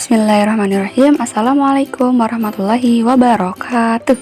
Bismillahirrahmanirrahim. Assalamualaikum warahmatullahi wabarakatuh.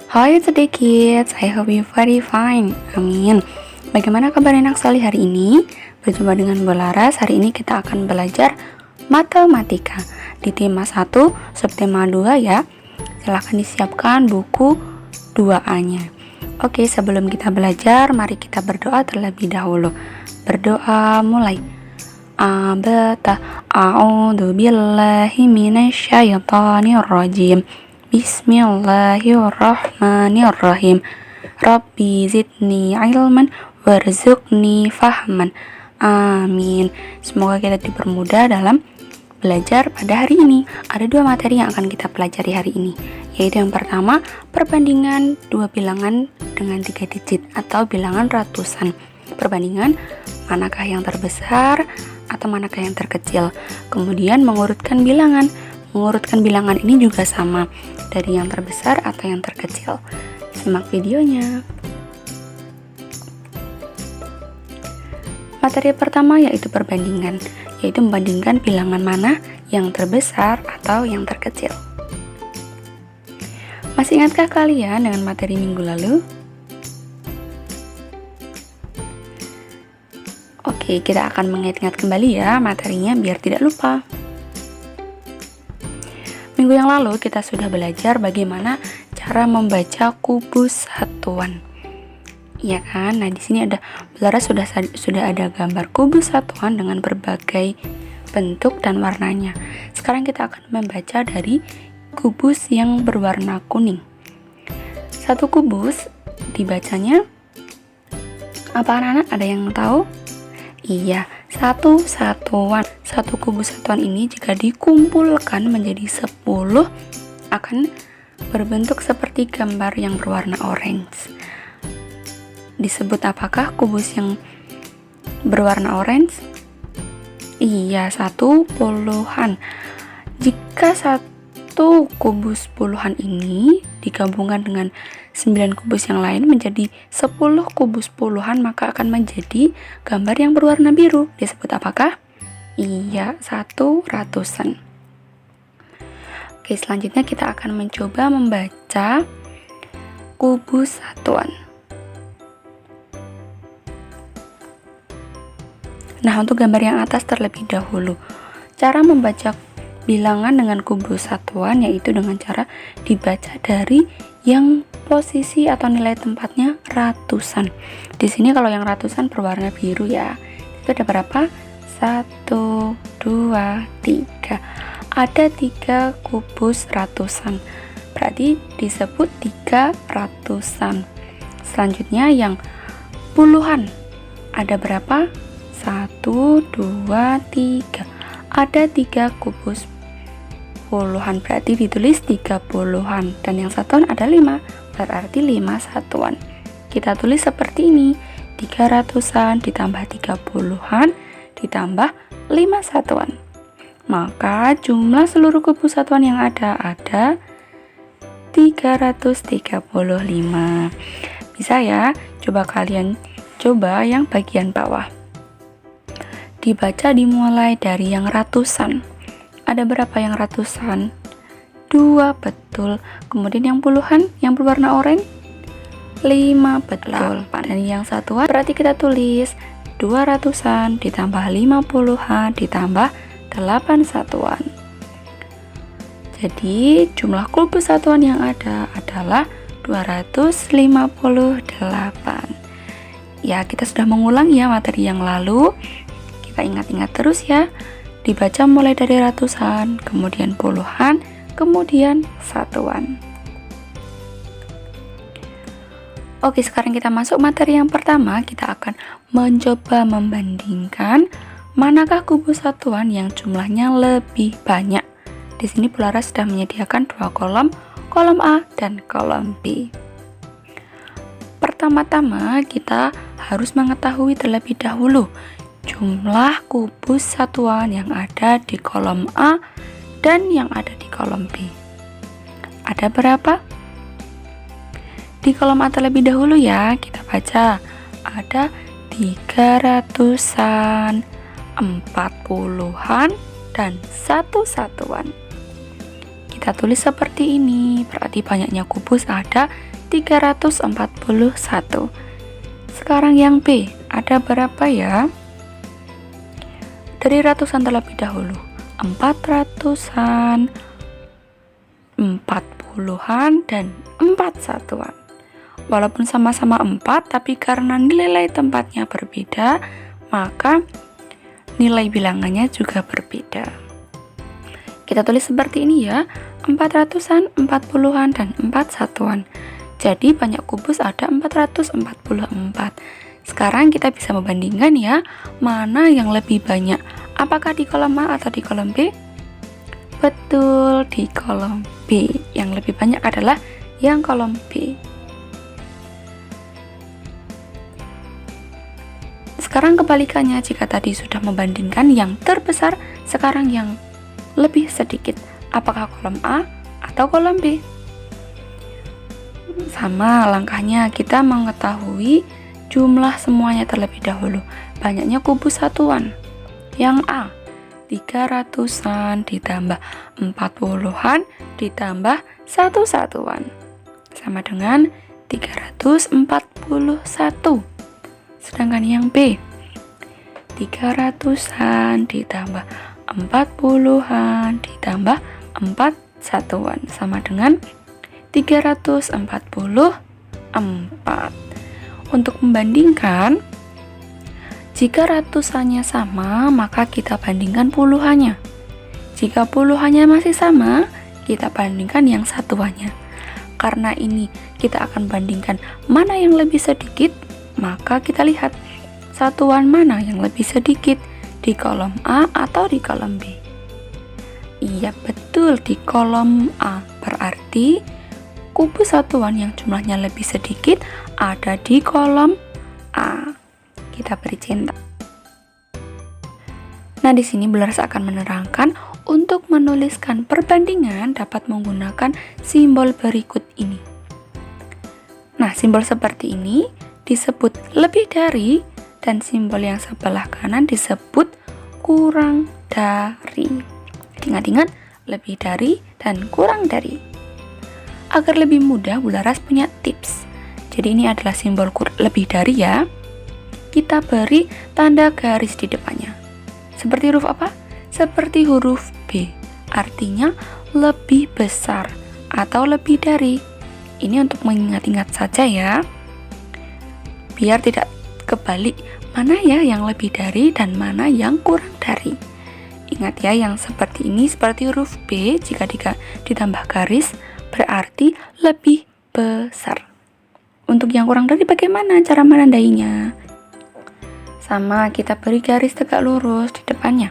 How are you today kids? I hope you very fine. Amin. Bagaimana kabar anak solih hari ini? Berjumpa dengan Bu Laras. Hari ini kita akan belajar matematika di tema 1, subtema 2 ya. Silahkan disiapkan buku 2A-nya. Oke, sebelum kita belajar, mari kita berdoa terlebih dahulu. Berdoa mulai. Abata a'udzu billahi minasyaitonir rajim. Bismillahirrahmanirrahim. Rabbi zidni ilman warzuqni fahman. Amin. Semoga kita dipermudah dalam belajar pada hari ini. Ada 2 materi yang akan kita pelajari hari ini, yaitu yang pertama, perbandingan 2 bilangan dengan 3 digit atau bilangan ratusan. Perbandingan manakah yang terbesar atau manakah yang terkecil. Kemudian mengurutkan bilangan. Mengurutkan bilangan ini juga sama, dari yang terbesar atau yang terkecil. Simak videonya. Materi pertama yaitu perbandingan, yaitu membandingkan bilangan mana yang terbesar atau yang terkecil. Masih ingatkah kalian dengan materi minggu lalu? Oke, kita akan mengingat-ingat kembali ya materinya biar tidak lupa. Minggu yang lalu kita sudah belajar bagaimana cara membaca kubus satuan. Iya kan? Nah, di sini ada Laras sudah ada gambar kubus satuan dengan berbagai bentuk dan warnanya. Sekarang kita akan membaca dari kubus yang berwarna kuning. Satu kubus dibacanya apa anak-anak? Ada yang tahu? Iya, satu satuan. Satu kubus satuan ini jika dikumpulkan menjadi 10 akan berbentuk seperti gambar yang berwarna orange. Disebut apakah kubus yang berwarna orange? Iya, 1 puluhan. Jika satu kubus puluhan ini digabungkan dengan 9 kubus yang lain menjadi 10 kubus puluhan, maka akan menjadi gambar yang berwarna biru. Disebut apakah? Iya, 100-an. Oke, selanjutnya kita akan mencoba membaca kubus satuan. Nah, untuk gambar yang atas terlebih dahulu. Cara membaca bilangan dengan kubus satuan yaitu dengan cara dibaca dari yang posisi atau nilai tempatnya ratusan. Di sini kalau yang ratusan berwarna biru ya. Itu ada berapa? 1, 2, 3. Ada 3 kubus ratusan. Berarti disebut 3 ratusan. Selanjutnya yang puluhan. Ada berapa? 1, 2, 3. Ada 3 kubus puluhan, berarti ditulis 30-an, dan yang satuan ada 5, berarti 5 satuan. Kita tulis seperti ini, 300-an ditambah 30-an ditambah 5 satuan. Maka jumlah seluruh kubus satuan yang ada 335. Bisa ya? Coba kalian coba yang bagian bawah. Dibaca dimulai dari yang ratusan. Ada berapa yang ratusan? 2, betul. Kemudian yang puluhan, yang berwarna oranye? 5, betul. Dan yang satuan, berarti kita tulis 200-an ditambah 50-an ditambah 8 satuan. Jadi jumlah kubus satuan yang ada adalah 258. Ya, kita sudah mengulang ya materi yang lalu. Kita ingat-ingat terus ya. Dibaca mulai dari ratusan, kemudian puluhan, kemudian satuan. Oke, sekarang kita masuk materi yang pertama. Kita akan mencoba membandingkan manakah kubus satuan yang jumlahnya lebih banyak. Di sini Bu Laras sudah menyediakan 2 kolom, kolom A dan kolom B. Pertama-tama kita harus mengetahui terlebih dahulu jumlah kubus satuan yang ada di kolom A dan yang ada di kolom B. Ada berapa? Di kolom A terlebih dahulu ya, kita baca ada 300-an, 40-an, dan 1 satuan. Kita tulis seperti ini, berarti banyaknya kubus ada 341. Sekarang yang B, ada berapa ya? Dari ratusan terlebih dahulu, 400-an, 40-an, dan 4 satuan. Walaupun sama-sama 4, tapi karena nilai tempatnya berbeda, maka nilai bilangannya juga berbeda. Kita tulis seperti ini ya, 400-an, 40-an, dan 4 satuan. Jadi banyak kubus ada 444. Sekarang kita bisa membandingkan ya, mana yang lebih banyak. Apakah di kolom A atau di kolom B? Betul, di kolom B. Yang lebih banyak adalah yang kolom B. Sekarang kebalikannya, jika tadi sudah membandingkan yang terbesar, sekarang yang lebih sedikit. Apakah kolom A atau kolom B? Sama langkahnya, kita mengetahui jumlah semuanya terlebih dahulu. Banyaknya kubus satuan. Yang A, 300-an ditambah 40-an ditambah 1 satuan. Sama dengan 341. Sedangkan yang B, 300-an ditambah 40-an ditambah 4 satuan. Sama dengan 344. Untuk membandingkan, jika ratusannya sama, maka kita bandingkan puluhannya. Jika puluhannya masih sama, kita bandingkan yang satuannya. Karena ini kita akan bandingkan mana yang lebih sedikit, maka kita lihat satuan mana yang lebih sedikit, di kolom A atau di kolom B. Iya betul, di kolom A. Berarti kubus satuan yang jumlahnya lebih sedikit ada di kolom A. Kita beri cinta. Nah, di sini Bularas akan menerangkan untuk menuliskan perbandingan dapat menggunakan simbol berikut ini. Nah, simbol seperti ini disebut lebih dari, dan simbol yang sebelah kanan disebut kurang dari. Ingat-ingat, lebih dari dan kurang dari. Agar lebih mudah, Bularas punya tips. Jadi ini adalah simbol lebih dari ya. Kita beri tanda garis di depannya. Seperti huruf apa? Seperti huruf B. Artinya lebih besar atau lebih dari. Ini untuk mengingat-ingat saja ya. Biar tidak kebalik, mana ya yang lebih dari dan mana yang kurang dari. Ingat ya, yang seperti ini seperti huruf B, jika ditambah garis berarti lebih besar. Untuk yang kurang dari bagaimana cara menandainya? Sama, kita beri garis tegak lurus di depannya.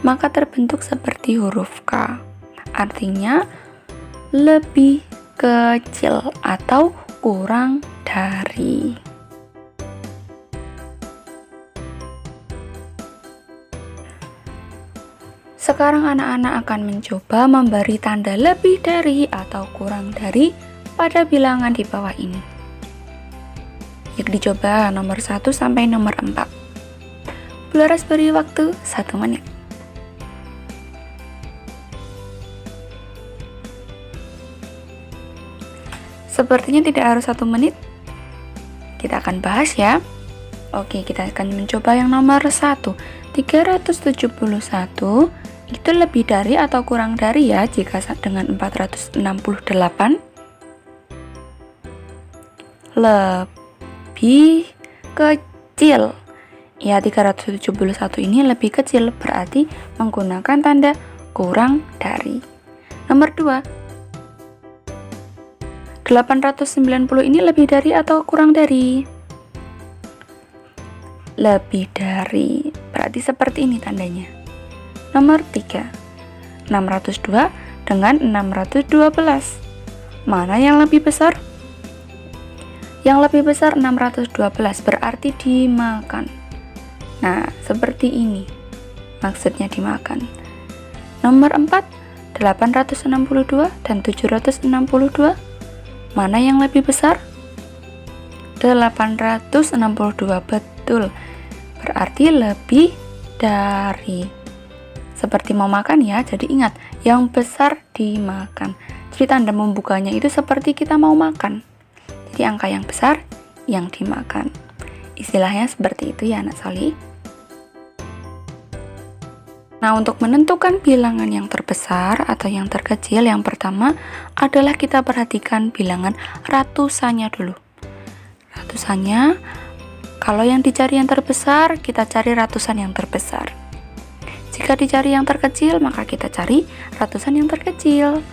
Maka terbentuk seperti huruf K. Artinya lebih kecil atau kurang dari. Sekarang anak-anak akan mencoba memberi tanda lebih dari atau kurang dari pada bilangan di bawah ini. Yuk dicoba nomor 1 sampai nomor 4. Bularas beri waktu 1 menit. Sepertinya tidak harus 1 menit. Kita akan bahas ya. Oke, kita akan mencoba yang nomor 1. 371 itu lebih dari atau kurang dari ya jika dengan 468? Lebih kecil. Ya, 371 ini lebih kecil, berarti menggunakan tanda kurang dari. Nomor 2. 890 ini lebih dari atau kurang dari? Lebih dari. Berarti seperti ini tandanya. Nomor 3. 602 dengan 612. Mana yang lebih besar? Yang lebih besar 612, berarti dimakan. Nah, seperti ini. Maksudnya dimakan. Nomor 4. 862 dan 762. Mana yang lebih besar? 862, betul. Berarti lebih dari. Seperti mau makan ya, jadi ingat, yang besar dimakan. Jadi tanda membukanya itu seperti kita mau makan. Jadi angka yang besar yang dimakan. Istilahnya seperti itu ya anak Soli. Nah, untuk menentukan bilangan yang terbesar atau yang terkecil, yang pertama adalah kita perhatikan bilangan ratusannya dulu. Ratusannya, kalau yang dicari yang terbesar, kita cari ratusan yang terbesar. Jika dicari yang terkecil, maka kita cari ratusan yang terkecil.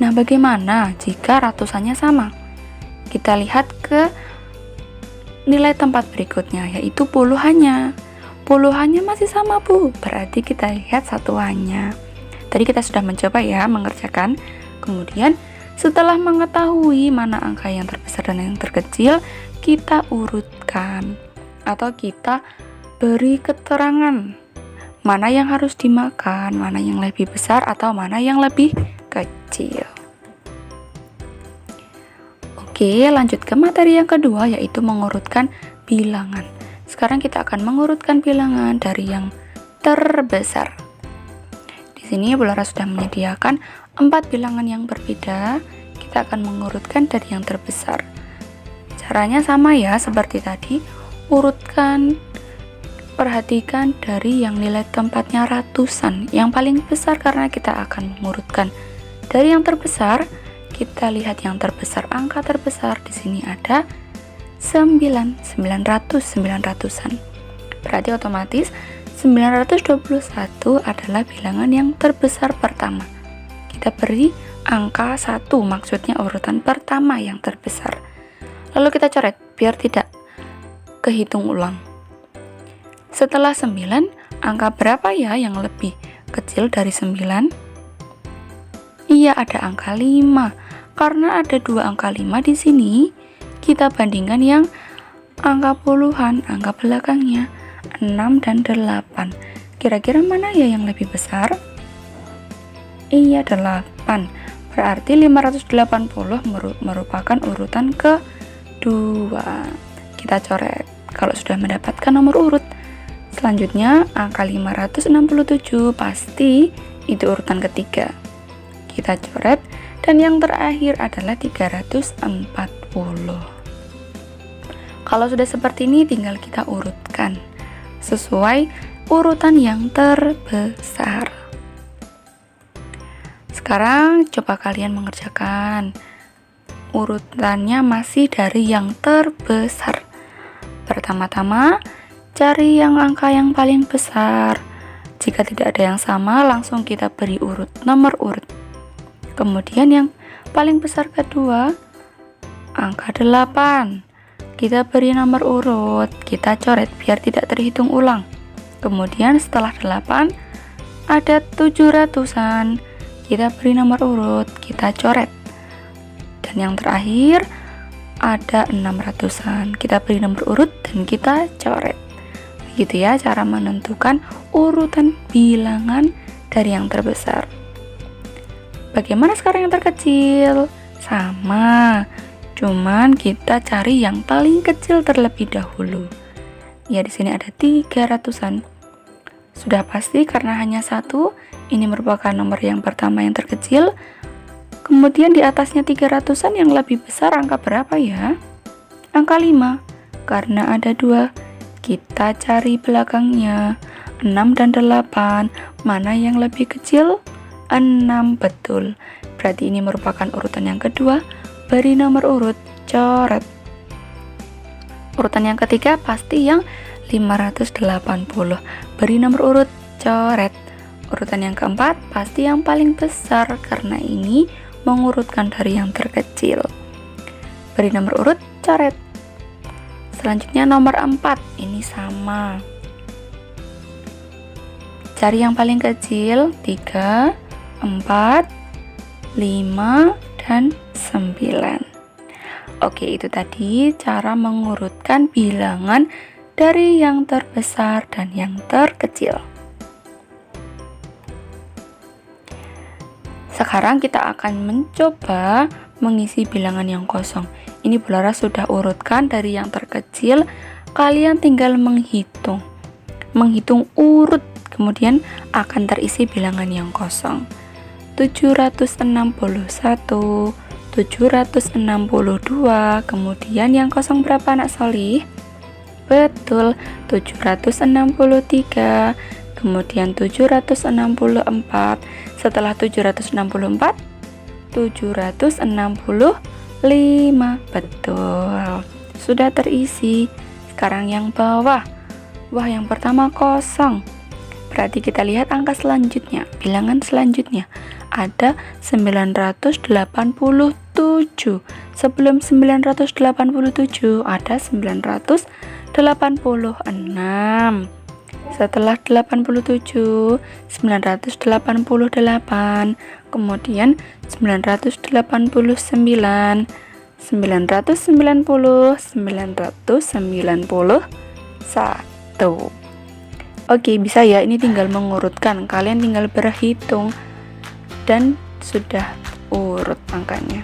Nah, bagaimana jika ratusannya sama? Kita lihat ke nilai tempat berikutnya, yaitu puluhannya. Puluhannya masih sama, Bu. Berarti kita lihat satuannya. Tadi kita sudah mencoba ya mengerjakan. Kemudian, setelah mengetahui mana angka yang terbesar dan yang terkecil, kita urutkan atau kita beri keterangan mana yang harus dimakan, mana yang lebih besar atau mana yang lebih kecil. Oke, lanjut ke materi yang kedua, yaitu mengurutkan bilangan. Sekarang kita akan mengurutkan bilangan dari yang terbesar. Di sini Bu Lara sudah menyediakan 4 bilangan yang berbeda. Kita akan mengurutkan dari yang terbesar. Caranya sama ya, seperti tadi. Urutkan, perhatikan dari yang nilai tempatnya ratusan. Yang paling besar karena kita akan mengurutkan dari yang terbesar. Kita lihat yang terbesar, angka terbesar di sini ada 900-900-an. Berarti otomatis 921 adalah bilangan yang terbesar pertama. Kita beri angka 1, maksudnya urutan pertama yang terbesar. Lalu kita coret biar tidak kehitung ulang. Setelah 9, angka berapa ya yang lebih kecil dari 9? Iya, ada angka 5. Karena ada 2 angka 5 di sini, kita bandingkan yang angka puluhan, angka belakangnya 6 dan 8. Kira-kira mana ya yang lebih besar? Iya, 8. Berarti 580 merupakan urutan kedua. Kita coret kalau sudah mendapatkan nomor urut. Selanjutnya, angka 567 pasti itu urutan ketiga. Kita coret, dan yang terakhir adalah 340. Kalau sudah seperti ini, tinggal kita urutkan sesuai urutan yang terbesar. Sekarang coba kalian mengerjakan. Urutannya masih dari yang terbesar. Pertama-tama, cari yang angka yang paling besar. Jika tidak ada yang sama, langsung kita beri nomor urut. Kemudian yang paling besar kedua, angka 8. Kita beri nomor urut, kita coret biar tidak terhitung ulang. Kemudian setelah 8, ada 700-an. Kita beri nomor urut, kita coret. Dan yang terakhir, ada 600-an. Kita beri nomor urut dan kita coret. Gitu ya cara menentukan urutan bilangan dari yang terbesar. Bagaimana sekarang yang terkecil? Sama, cuman kita cari yang paling kecil terlebih dahulu. Ya, di sini ada 300-an. Sudah pasti karena hanya 1, ini merupakan nomor yang pertama yang terkecil. Kemudian di atasnya 300-an yang lebih besar angka berapa ya? Angka 5, karena ada 2. Kita cari belakangnya, 6 dan 8. Mana yang lebih kecil? 6, betul. Berarti ini merupakan urutan yang kedua. Beri nomor urut, coret. Urutan yang ketiga pasti yang 580. Beri nomor urut, coret. Urutan yang keempat pasti yang paling besar karena ini mengurutkan dari yang terkecil. Beri nomor urut, coret. Selanjutnya nomor 4, ini sama. Cari yang paling kecil, 3, 4, 5, dan 9. Oke, itu tadi cara mengurutkan bilangan dari yang terbesar dan yang terkecil. Sekarang kita akan mencoba mengisi bilangan yang kosong. Ini Bu Lara sudah urutkan dari yang terkecil, kalian tinggal menghitung menghitung urut, kemudian akan terisi bilangan yang kosong. 761, 762, kemudian yang kosong berapa anak solih? Betul, 763, kemudian 764, setelah 764, 765, betul, sudah terisi. Sekarang yang bawah, wah yang pertama kosong, berarti kita lihat angka selanjutnya, bilangan selanjutnya ada 987. Sebelum 987 ada 986. Setelah 87, 988, kemudian 989, 990, 991. Oke, bisa ya, ini tinggal mengurutkan, kalian tinggal berhitung dan sudah urut angkanya.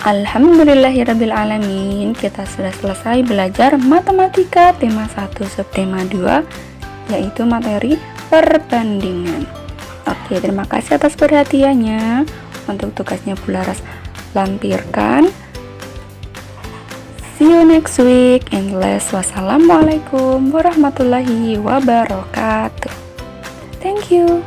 Alhamdulillahirrabbilalamin, kita sudah selesai belajar matematika tema 1 subtema 2, yaitu materi perbandingan. Oke, terima kasih atas perhatiannya. Untuk tugasnya Bu Laras lampirkan. See you next week and less. Wassalamualaikum warahmatullahi wabarakatuh. Thank you.